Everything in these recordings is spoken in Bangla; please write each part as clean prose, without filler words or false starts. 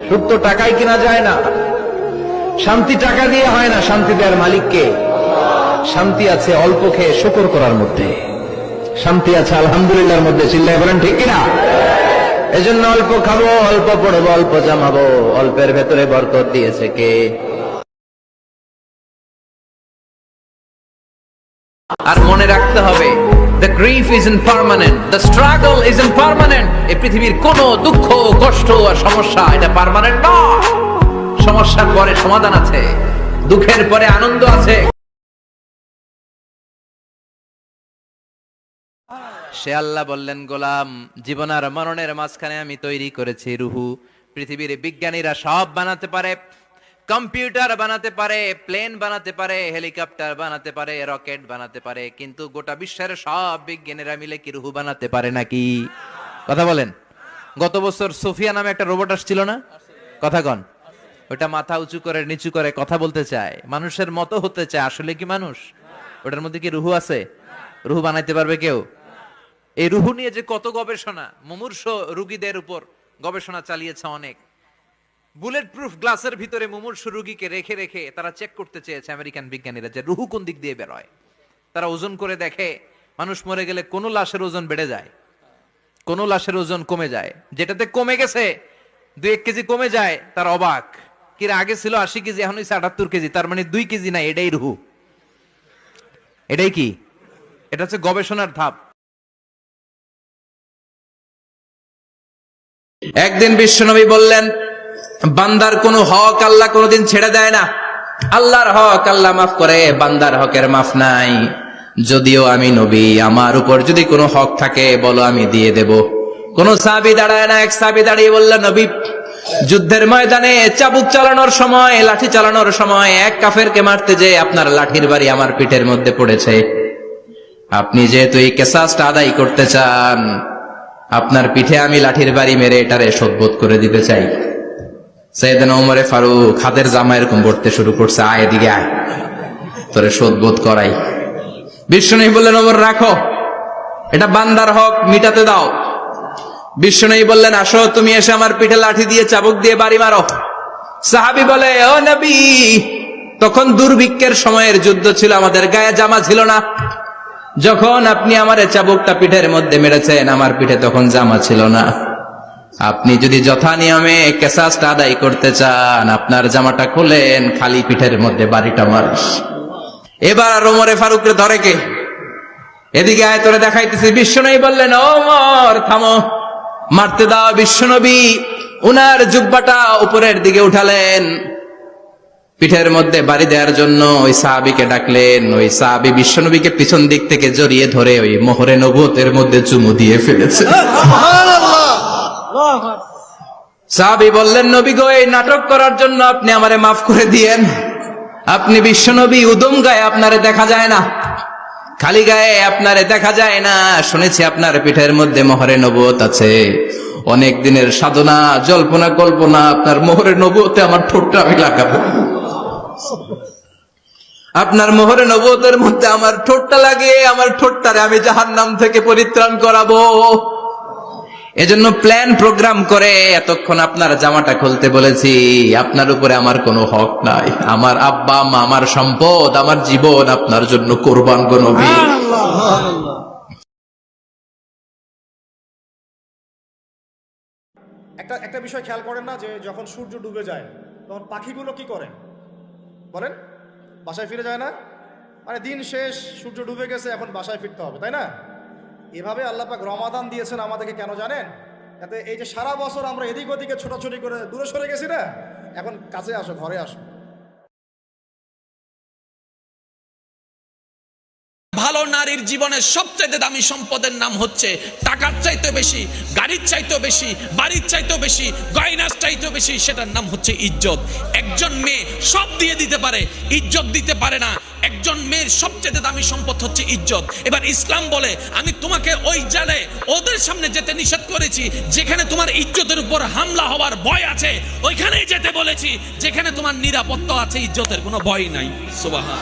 সুখ তো টাকায় কিনা যায় না, শান্তি টাকা দিয়ে হয় না, শান্তি দেওয়ার মালিককে। শান্তি আছে অল্প খেয়ে শুকর করার মধ্যে, শান্তি আছে আলহামদুলিল্লাহর মধ্যে। চিল্লায় বলেন ঠিক কিনা? এজন্য অল্প খাবো, অল্প পড়বো, অল্প জামাবো, অল্পের ভেতরে বরকত দিয়েছে কে? আর মনে রাখতে হবে, the grief is impermanent, the struggle is impermanent. এই পৃথিবীর কোন দুঃখ, কষ্ট আর সমস্যা এটা পার্মানেন্ট না। সমস্যার পরে সমাধান আছে, দুঃখের পরে আনন্দ আছে। সে আল্লাহ বললেন, গোলাম, জীবন আর মরণের মাঝখানে আমি তৈরি করেছি রুহু। পৃথিবীর বিজ্ঞানীরা সব বানাতে পারে, কম্পিউটার বানাতে পারে, প্লেন বানাতে পারে, হেলিকপ্টার বানাতে পারে, রকেট বানাতে পারে, কিন্তু গোটা বিশ্বের সব বিজ্ঞানীরা মিলে কি রুহু বানাতে পারে নাকি? কথা বলেন। গত বছর সোফিয়া নামে একটা রোবট আসছিল না? কথা কন। ওটা মাথা উঁচু করে নিচু করে কথা বলতে চায়, মানুষের মতো হতে চায়। আসলে কি মানুষ? ওটার মধ্যে কি রুহু আছে? রুহু বানাইতে পারবে কেউ? এই রুহু নিয়ে যে কত গবেষণা, মুমূর্ষ রোগীদের উপর গবেষণা চালিয়েছে অনেক। বুলেট প্রুফ গ্লাসের ভিতরে মুমূর্ষ রোগীকে রেখে রেখে তারা চেক করতে চেয়েছে আমেরিকান বিজ্ঞানীরা যে রুহু কোন দিক দিয়ে বেরোয়। তারা ওজন করে দেখে, মানুষ মরে গেলে কোন লাশের ওজন বেড়ে যায়, কোন লাশের ওজন কমে যায়। যেটাতে কমে গেছে 2-1 কেজি কমে যায়, তার অবাক। কিরে, আগে ছিল 80 কেজি, এখন হচ্ছে 78 কেজি, তার মানে 2 কেজি না, এটাই রুহু। এটাই কি? এটা হচ্ছে গবেষণার ধাপ। একদিন বিশ্বনবী বললেন, বান্দার কোনো হক আল্লাহ কোনোদিন ছেড়ে দেয় না। আল্লাহর হক আল্লাহ মাফ করে, বান্দার হকের মাফ নাই। যদিও আমি নবী, আমার উপর যদি কোনো হক থাকে বলো, আমি দিয়ে দেব। কোন সাহাবী দাঁড়ায় না। এক সাহাবী দাঁড়িয়ে বললেন, নবী, যুদ্ধের ময়দানে চাবুক চালানোর সময়, লাঠি চালানোর সময় এক কাফেরকে মারতে যে আপনার লাঠির বাড়ি আমার পিঠের মধ্যে পড়েছে। আপনি যেহেতু এই কেসাসটা আদায় করতে চান, আপনার পিঠে আমি লাঠির বাড়ি মেরে এটারে শোধবোধ করে দিতে চাই। সাইয়েদনা ওমরে ফারুক হাতের জামা এরকম পড়তে শুরু করছে, আয় এদিকে আয়, তোরে শোধবোধ করাই। বিশ্বনবী বললেন, ওমর রাখো, এটা বান্দার হক, মিটাতে দাও। বিশ্বনবী বললেন, আসো, তুমি এসে আমার পিঠে লাঠি দিয়ে চাবুক দিয়ে বাড়ি মারো। সাহাবী বলে, ও নবী, তখন দুর্ভিক্ষের সময়ের যুদ্ধ ছিল, আমাদের গায়ে জামা ছিল না। যখন আপনি আমার চাবুকটা পিঠের মধ্যে মেরেছেন, আমার পিঠে তখন জামা ছিল না। আপনি যদি যথা নিয়মে কেসাসটা আদায় করতে চান, আপনার জামাটা খুলেন, খালি পিঠের মধ্যে বাড়িটা মারিস। এবার আর ওমরে ফারুককে ধরে কে? এদিকে আয়, তোরে দেখাইতেছি। বিশ্বনবী বললেন, ওমর থামো, মারতে দাও। বিশ্বনবী উনার জুব্বাটা উপরের দিকে উঠালেন, পিঠের মধ্যে বাড়ি দেওয়ার জন্য ওই সাহাবীকে ডাকলেন। ওই সাহাবী বিশ্বনবীকে পিছন দিক থেকে জড়িয়ে ধরে ওই মোহরে নবুয়তের মধ্যে চুমু দিয়ে ফেলেছে। সাহাবী বললেন, নবী গো, এই নাটক করার জন্য আপনি আমারে মাফ করে দিয়েন। আপনি বিশ্বনবী, উদম গায়ে আপনারে দেখা যায় না, খালি গায়ে আপনারে দেখা যায় না। শুনেছি আপনার পিঠের মধ্যে মোহরে নবুয়ত আছে। অনেক দিনের সাধনা, জল্পনা কল্পনা, আপনার মোহরে নবুয়তে আমার ঠোঁটটা আমি লাগাবো। আপনার মোহরে নবুয়তের মধ্যে আমার ঠোঁটটা লাগিয়ে আমার ঠোঁটটারে আমি জাহান্নাম থেকে পরিত্রাণ করাবো। এজন্য প্ল্যান প্রোগ্রাম করে এতক্ষণ আপনার জামাটা খুলতে বলেছি। আপনার উপরে আমার কোনো হক নাই। আমার আব্বা মা, আমার সম্পদ, আমার জীবন আপনার জন্য কোরবান গো নবী। একটা বিষয় খেয়াল করেন না, যে যখন সূর্য ডুবে যায় তখন পাখিগুলো কি করে বলেন? বাসায় ফিরে যায় না? মানে দিন শেষ, সূর্য ডুবে গেছে, এখন বাসায় ফিরতে হবে, তাই না? এভাবে আল্লাহ পাক রমাদান দিয়েছেন আমাদেরকে, কেন জানেন? যাতে এই যে সারা বছর আমরা এদিক ওদিকে ছোটাছুটি করে দূরে সরে গেছি না, এখন কাছে আসো, ঘরে আসো। ভালো নারীর জীবনের সবচেয়ে দামি সম্পদের নাম হচ্ছে টাকার চাইতে বেশি, গাড়ির চাইতে বেশি, বাড়ির চাইতে বেশি, গয়নার চাইতে বেশি, সেটার নাম হচ্ছে ইজ্জত। একজন মেয়ে সব দিয়ে দিতে পারে, ইজ্জত দিতে পারে না। একজন মেয়ের সবচেয়ে দামি সম্পদ হচ্ছে ইজ্জত। এবার ইসলাম বলে, আমি তোমাকে ওই জালে ওদের সামনে যেতে নিষেধ করেছি যেখানে তোমার ইজ্জতের উপর হামলা হওয়ার ভয় আছে, ওইখানেই যেতে বলেছি যেখানে তোমার নিরাপত্তা আছে, ইজ্জতের কোনো ভয় নাই। সুবহানাল্লাহ।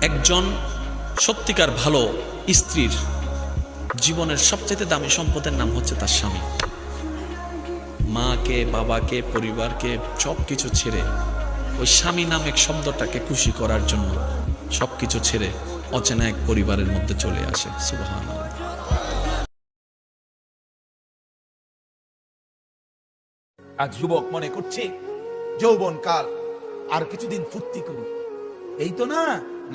একজন সত্যিকার ভালো স্ত্রীর জীবনের সবচেয়ে দামি সম্পদের নাম হচ্ছে তার স্বামী। মাকে, বাবাকে, পরিবারকে সবকিছু ছেড়ে ওই স্বামী নামক শব্দটাকে খুশি করার জন্য সবকিছু ছেড়ে অচেনা এক পরিবারের মধ্যে চলে আসে। সুবহানাল্লাহ। আজ যুবক মনে করছে যৌবন কাল, আর কিছুদিন ফুর্তি করি, এই তো না।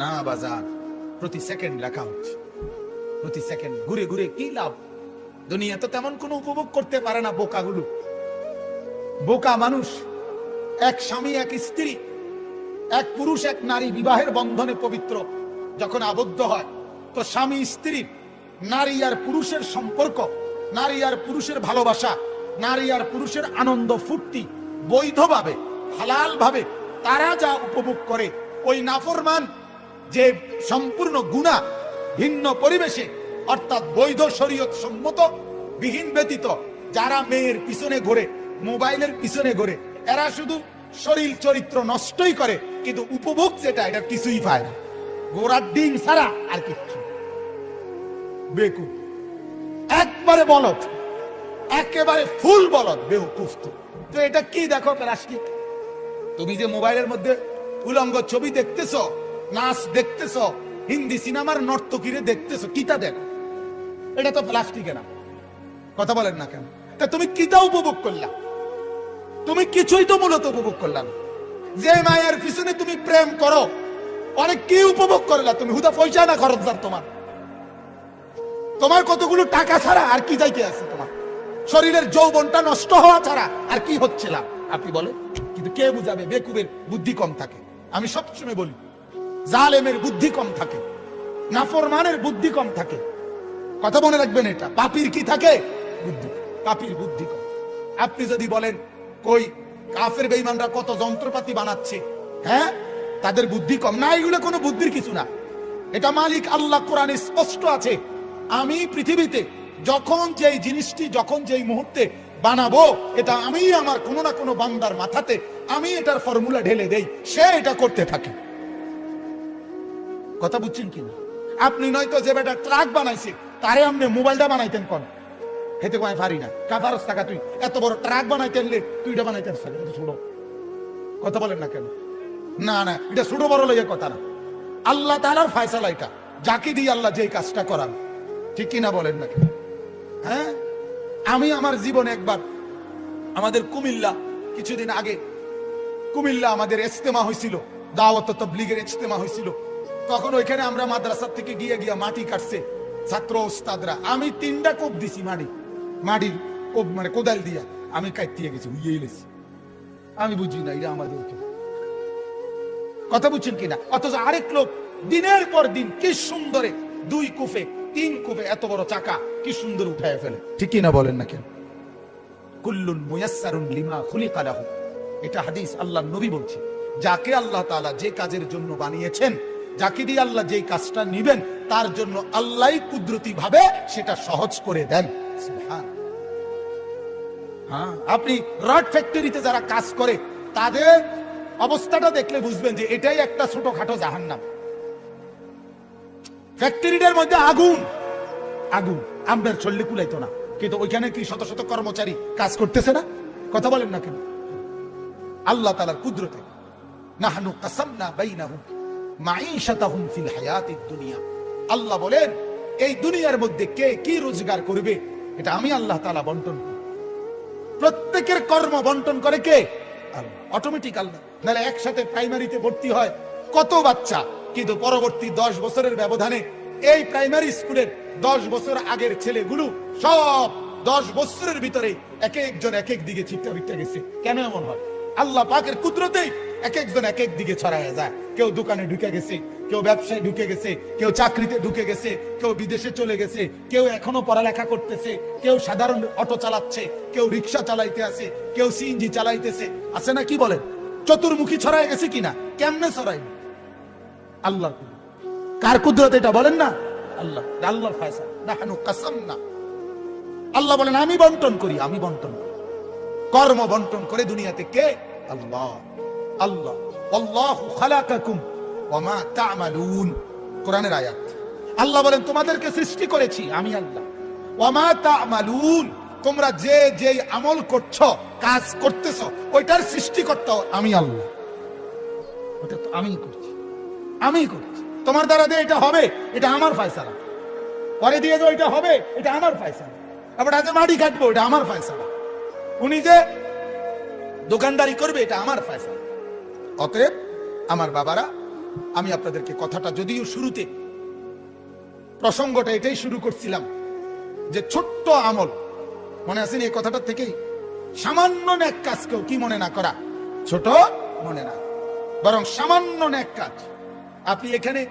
না বাজার, প্রতি সেকেন্ড লেখা হচ্ছে, প্রতি সেকেন্ড ঘুরে ঘুরে কি লাভ? দুনিয়া তো তেমন কোনো উপভোগ করতে পারে না বোকাগুলো। বোকা মানুষ। এক স্বামী এক স্ত্রী, এক পুরুষ এক নারী বিবাহের বন্ধনে পবিত্র যখন আবদ্ধ হয়, তো স্বামী স্ত্রীর, নারী আর পুরুষের সম্পর্ক, নারী আর পুরুষের ভালোবাসা, নারী আর পুরুষের আনন্দ ফুর্তি বৈধভাবে, হালাল ভাবে তারা যা উপভোগ করে, ওই নাফরমান যে সম্পূর্ণ গুনাহ ভিন্ন পরিবেশে, অর্থাৎ বৈধ শরীয়ত সম্মত বিহীন ব্যতীত যারা মেয়ের পিছনে ঘোরে, মোবাইলের পিছনে ঘোরে, এরা শুধু শরীর চরিত্র নষ্টই করে, কিন্তু উপভোগ যেটা এটা কিছুই পায় না। গোড়ার ডিম ছাড়া আর কিচ্ছু। বেকুব, একবারে বলদ, একেবারে ফুল বলদ, বেউকুফ। তো এটা কি দেখো প্লাস্টিক? তুমি যে মোবাইলের মধ্যে উলঙ্গ ছবি দেখতেছো, নাচ দেখতেছো, হিন্দি সিনেমার নর্তকীরে দেখতেছো, কিতা দেখো? এটা তো প্লাস্টিকে না। কথা বলেন না কেন? তা তুমি কিতা উপভোগ করলা? তুমি কিছুই তো মূলত উপভোগ করলা না। যে মায়ের পিছনে তুমি প্রেম করো, অনেক কি উপভোগ করলা তুমি? হুদা পয়সা না খরচদার তোমার? তোমার কতগুলো টাকা ছাড়া আর কি যাইতে আছে? তোমার শরীরের যৌবনটা নষ্ট হওয়া ছাড়া আর কি হচ্ছিল আপনি বলেন? কিন্তু কে বুঝাবে? বেকুবের বুদ্ধি কম থাকে। আমি সবসময় বলি, জালেমের বুদ্ধি কম থাকে, নাফরমানের বুদ্ধি কম থাকে। কথা মনে রাখবেন এটা। পাপীর কি থাকে? বুদ্ধি। পাপীর বুদ্ধি কম। আপনি যদি বলেন কই কাফের বেঈমানরা কত যন্ত্রপাতি বানাচ্ছে, হ্যাঁ, তাদের বুদ্ধি কম না? এগুলো কোনো বুদ্ধির কিছু না। এটা মালিক আল্লাহ কোরআনে স্পষ্ট আছে, আমি পৃথিবীতে যখন যেই জিনিসটি, যখন যেই মুহূর্তে বানাবো, এটা আমি আমার কোনো না কোনো বান্দার মাথাতে আমি এটার ফর্মুলা ঢেলে দেই, সে এটা করতে থাকে। কথা বুঝছেন কিনা? আপনি নয়তো যে বেটা ট্রাক বানাইছে তারে আপনি মোবাইলটা বানাইতেন কোন? হেতে কয় পারি না। কাফারস টাকা তুই এত বড় ট্রাক বানাইতেন, তুই এটা বানাইতেন ছোট। কথা বলেন না কেন? না না, এটা ছোট বড় লইয়া কথা না। আল্লাহ তাআলার ফয়সালা এটা, যাকে দিয়ে আল্লাহ যেই কাজটা করান। ঠিক কিনা বলেন না কেন? হ্যাঁ, আমি আমার জীবনে একবার আমাদের কুমিল্লা, কিছুদিন আগে কুমিল্লা আমাদের ইজতেমা হয়েছিল, দাওয়াত তাবলীগের ইজতেমা হয়েছিল। তখন ওইখানে আমরা মাদ্রাসা থেকে গিয়ে মাটি কাটছে ছাত্র ওস্তাদরা। আমি 3টা কোপ দিছি, মাটির কোপ, মানে কোদাল দিয়া আমি কাটতে গেছি, উইয়ে গেছি। আমি বুঝি না এটা আমাদের কথা বুঝছেন কিনা? অথচ আরেক লোক দিনের পর দিন কি সুন্দরে 2 কুফে 3 কুফে এত বড় চাকা কি সুন্দর উঠায় ফেলে। ঠিক কিনা বলেন না কেন? কুল্লুন মুয়াসসারুন লিমা খুলিকা লাহু, এটা হাদিস, আল্লাহর নবী বলছে, যাকে আল্লাহ তাআলা যে কাজের জন্য বানিয়েছেন, যাকে দিয়ে আল্লাহ যেই কাজটা নিবেন, তার জন্য আল্লাহই কুদরতি ভাবে সেটা সহজ করে দেন। সুবহান। হ্যাঁ, আপনি রড ফ্যাক্টরিতে যারা কাজ করে তাদের অবস্থাটা দেখলে বুঝবেন যে এটাই একটা ছোটখাটো জাহান্নাম। ফ্যাক্টরিটার মধ্যে আগুন, আপনার চললে কুলাইতো না, কিন্তু ওইখানে কি শত শত কর্মচারী কাজ করতেছে না? কথা বলেন না কেন? আল্লাহ তাআলার কুদরতে। নাহনু কাসামনা বাইনাহুম মাঈশাতাহুম ফিল হায়াতিদ দুনিয়া, আল্লাহ বলেন এই দুনিয়ার মধ্যে কে কি রোজগার করবে এটা আমি আল্লাহ তাআলা বন্টন করি। প্রত্যেকের কর্ম বন্টন করে কে? আল্লাহ। অটোমেটিক আল্লাহ। নাহলে একসাথে প্রাইমারিতে ভর্তি হয় কত বাচ্চা, কিন্তু পরবর্তী 10 বছরের ব্যবধানে এই প্রাইমারি স্কুলের 10 বছর আগের ছেলেগুলো সব 10 বছরের ভিতরে এক একজন এক এক দিকে ছিটটা গেছে। কেন এমন হয়? আল্লাহ পাকের কুদরতেই এক একজন এক এক দিকে ছড়ায় যায়। কেউ দোকানে ঢুকে গেছে, কেউ ব্যবসায় ঢুকে গেছে, কেউ চাকরিতে ঢুকে গেছে, কেউ বিদেশে চলে গেছে, কেউ এখনো পড়ালেখা করতেছে, কেউ সাধারণ অটো চালাচ্ছে, কেউ রিক্সা চালাইতে আছে, কেউ সিএনজি চালাইতেছে। আছে না? কি বলেন? চতুর্মুখী ছড়ায় গেছে কিনা? কেমনে ছড়াই? আল্লাহর কুদরত। কার কুদরত এটা বলেন না? আল্লাহ। আল্লাহর ফয়সালা। নাহনু কাসামনা, আল্লাহ বলেন আমি বন্টন করি, আমি বন্টন করি। কর্ম বন্টন করে দুনিয়াতে কে? আল্লাহ। আল্লাহ আল্লাহু খালাকাকুম ওয়া মা তা'মালুন, কোরআনের আয়াত। আল্লাহ বলেন তোমাদেরকে সৃষ্টি করেছি আমি আল্লাহ। ওয়া মা তা'মালুন, তোমরা যে যে আমল করছো, কাজ করতেছো, ওইটার সৃষ্টিকর্তা আমি আল্লাহ। ওটা তো আমি করছি, আমি করছি। তোমার দ্বারা যে এটা হবে, এটা আমার ফয়সালা। পরে দিয়ে যে এটা হবে, এটা আমার ফয়সালা। আবার আজ মাটি কাটবো, এটা আমার ফয়সালা। উনি যে দোকানদারি করবে, এটা আমার ফয়সালা। অতএব আমার বাবারা, আমি আপনাদেরকে কথাটা যদিও শুরুতে প্রসঙ্গটা এটাই শুরু করছিলাম যে ছোট্ট আমল, মনে আছেন এই কথাটা থেকেই, সামান্য নেক কাজকেও কি মনে না করা, ছোট মনে না, বরং সামান্য নেক কাজ। আপনি এখানে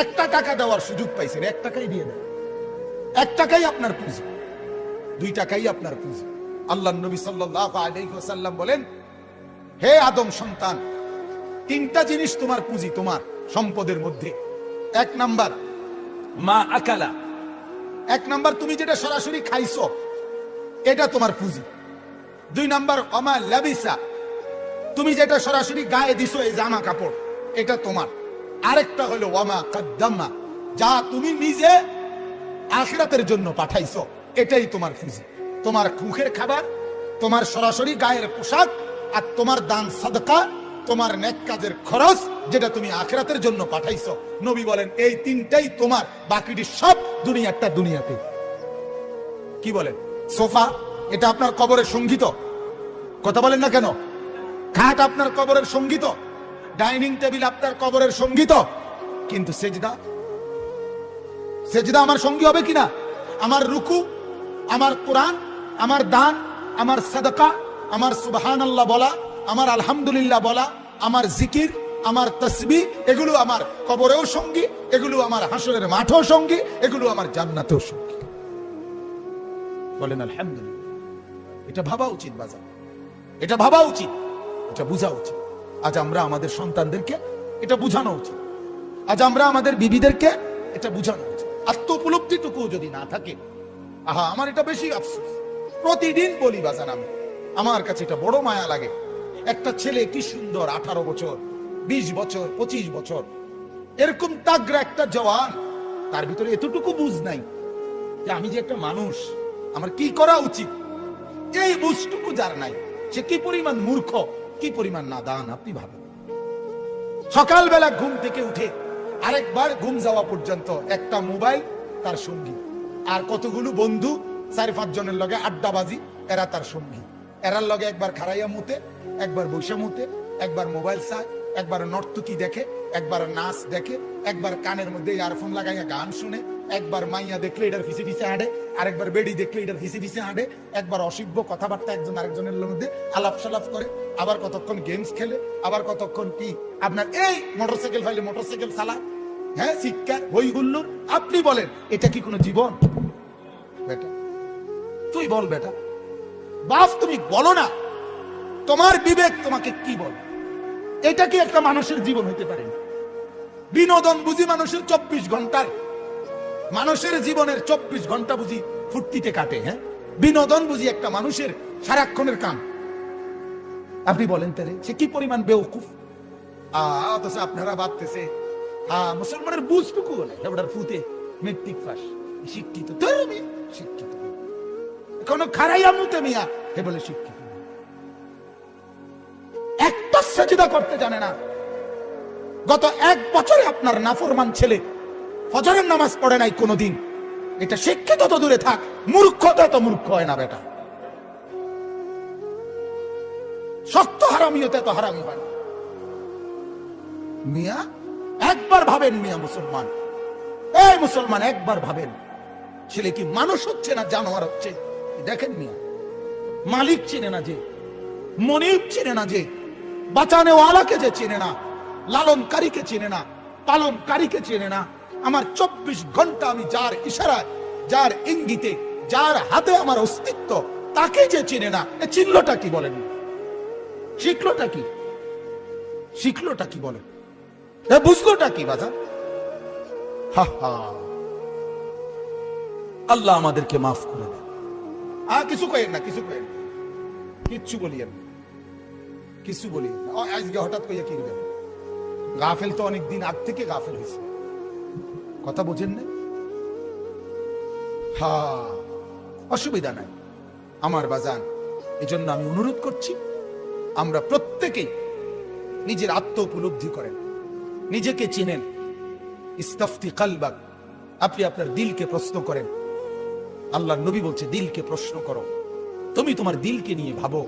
1 টাকা দেওয়ার সুযোগ পাইছেন, 1 টাকাই দিয়ে দেন। 1 টাকাই আপনার পুঁজি, 2 টাকাই আপনার পুঁজি। আল্লাহ নবী সাল্লাল্লাহু আলাইহি ওয়াসাল্লাম বলেন, হে আদম সন্তান, 3টা জিনিস তোমার পুঁজি, তোমার সম্পদের মধ্যে। 1 নাম্বার মা আকালা, 1 নাম্বার তুমি যেটা সরাসরি খাইছো, এটা তোমার পুঁজি। 2 নাম্বার অমা লাবিসা, তুমি যেটা সরাসরি গায়ে দিছো, এই জামা কাপড়, এটা তোমার। আরেকটা হলো ওয়ামা কাদ্দামা, যা তুমি নিজে আখিরাতের জন্য পাঠাইছো, এটাই তোমার পুঁজি। তোমার মুখের খাবার, তোমার সরাসরি গায়ের পোশাক, আর তোমার দান সাদকা, তোমার নেক কাজের খরচ, যেটা তুমি আখিরাতের জন্য পাঠাইছো। নবী বলেন এই 3টাই তোমার, বাকিটি সব দুনিয়াটা দুনিয়াতে। কি বলেন? সোফা, এটা আপনার কবরের সঙ্গীত, কথা বলেন না কেন? খাট আপনার কবরের সঙ্গীত, ডাইনিং টেবিল আপনার কবরের সঙ্গীত। কিন্তু সেজদা, সেজদা আমার সঙ্গী হবে কিনা? আমার রুকু, আমার কোরআন, আমার দান, আমার সাদাকা, আমার সুবহানাল্লাহ বলা, আমার আলহামদুলিল্লাহ বলা, আমার জিকির, আমার তাসবিহ, এগুলো আমার কবরেও সঙ্গী, এগুলো আমার হাসরের মাঠেও সঙ্গী, এগুলো আমার জান্নাতেও সঙ্গী। বলেন আলহামদুলিল্লাহ। এটা ভাবা উচিত বাজার, এটা ভাবা উচিত, এটা বোঝা উচিত। আজ আমরা আমাদের সন্তানদেরকে এটা বুঝানো উচিত, আজ আমরা আমাদের বিবিদেরকে এটা বুঝানো উচিত। আত্ম উপলব্ধিটুকু যদি না থাকে, আহা, আমার এটা বেশি আফসোস। প্রতিদিন বলি বাজান, আমি, আমার কাছে এটা বড় মায়া লাগে। একটা ছেলে কি সুন্দর, 18 বছর, 20 বছর, 25 বছর, এরকম তাগড়া একটা জওয়ান, তার ভিতরে এতটুকু বুঝ নাই যে আমি যে একটা মানুষ, আমার কি করা উচিত। এই বুঝটুকু যার নাই, সে কি পরিমাণ মূর্খ, কি পরিমাণ নাদান আপনি ভাবেন। সকালবেলা ঘুম থেকে উঠে আরেকবার ঘুম যাওয়া পর্যন্ত একটা মোবাইল তার সঙ্গী, আর কতগুলো বন্ধু 4-5 জনের লগে আড্ডাবাজি, এরা তার সঙ্গী। এরার লগে একবার খারাইয়া মুতে, একবার বৈশা মুতে, একবার মোবাইল চায়, একবার নর্তকী দেখে, একবার নাচ দেখে, একবার কানের মধ্যে ইয়ারফোন লাগাইয়া গান শুনে, একবার মাইয়া দেখলে এটার ফিসে ফিসে হাঁটে, আরেকবার বেড়ি দেখলে এটার ফিসে ফিসে হাঁটে, একবার অসভ্য কথাবার্তা একজন আরেকজনের মধ্যে আলাপ সালাপ করে, আবার কতক্ষণ গেমস খেলে, আবার কতক্ষণ কি আপনার এই মোটরসাইকেল ফাইলে মোটরসাইকেল চালায়, হ্যাঁ, শিক্ষা বই হুল্লুর। আপনি বলেন এটা কি কোনো জীবন? বেটা তুই বল, বেটা বাপ তুমি বলো না, তোমার বিবেক তোমাকে কি বল? এটা কি একটা মানুষের জীবন হইতে পারে? বিনোদন বুঝি মানুষের 24 ঘন্টার, মানুষের জীবনের 24 ঘন্টা বুঝি ফুর্তিতে কাটে, হ্যাঁ, বিনোদন বুঝি একটা মানুষের সারাক্ষণের কাম। আপনি বলেন তাহলে সে কি পরিমাণ বেওকুফ। অথচ আপনারা ভাবতেছে মুসলমানের বুঝটুকু বলে ওটার ফুতে মেট্রিক পাস, শিক্ষিত, শিক্ষিত, কোনো খারাইয়া মুতে মিয়া হে বলে শিক্ষিত, একটা সাজদা করতে জানে না। গত 1 বছরে আপনার নাফরমান ছেলে ফজরের নামাজ পড়ে নাই কোনোদিন। এটা শিক্ষিত তো দূরে থাক, মূর্খতা তো মূর্খ হয় না বেটা। শক্ত হারামিয়তে তো হারামি হয়। মিয়া একবার ভাবেন, মিয়া মুসলমান, এই মুসলমান একবার ভাবেন, ছেলে কি মানুষ হচ্ছে না জানোয়ার হচ্ছে? দেখেন মিয়া, মালিক চেনে না যে, মনিব চেনে না যে, বাঁচানেওয়ালাকে যে চেনে না, লালনকারীকে চেনে না, পালনকারীকে চেনে না। আমার 24 ঘন্টা আমি যার ইশারায়, যার ইঙ্গিতে, যার হাতে আমার অস্তিত্ব, তাকে যে চেনে না, এ চিনলটা কি বলেন? শিখলোটা কি? শিখলোটা কি বলেন? এ বুঝলোটা কি বাজার? আল্লাহ আমাদেরকে মাফ করে দেন। কিছু কইেন না, কিছু কইেন, কিচ্ছু বলিয়েন, কিছু বলি আজকে হঠাৎ কইয়া কি করবেন? গাফেল তো অনেক দিন আগ থেকে গাফেল হয়েছে, কথা বোঝেন না? অসুবিধা নাই, আমার বাজান, এজন্য আমি অনুরোধ করছি, আমরা প্রত্যেকেই নিজের আত্ম উপলব্ধি করেন, নিজেকে চিনেন। ইস্তাফতি কালবাক, আপনি আপনার দিলকে প্রশ্ন করেন। আল্লাহর নবী বলছে, দিলকে প্রশ্ন করো। তুমি তোমার দিলকে নিয়ে ভাবো,